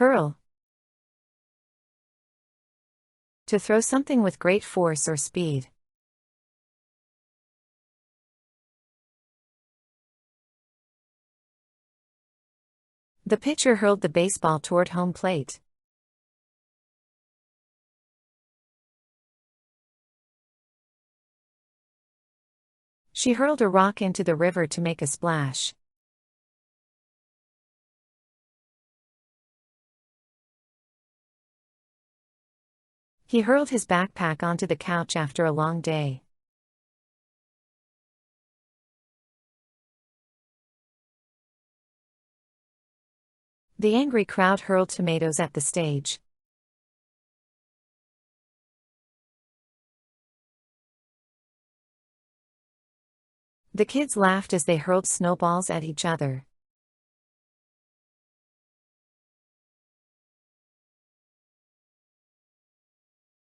Hurl. To throw something with great force or speed. The pitcher hurled the baseball toward home plate. She hurled a rock into the river to make a splash. He hurled his backpack onto the couch after a long day. The angry crowd hurled tomatoes at the stage. The kids laughed as they hurled snowballs at each other.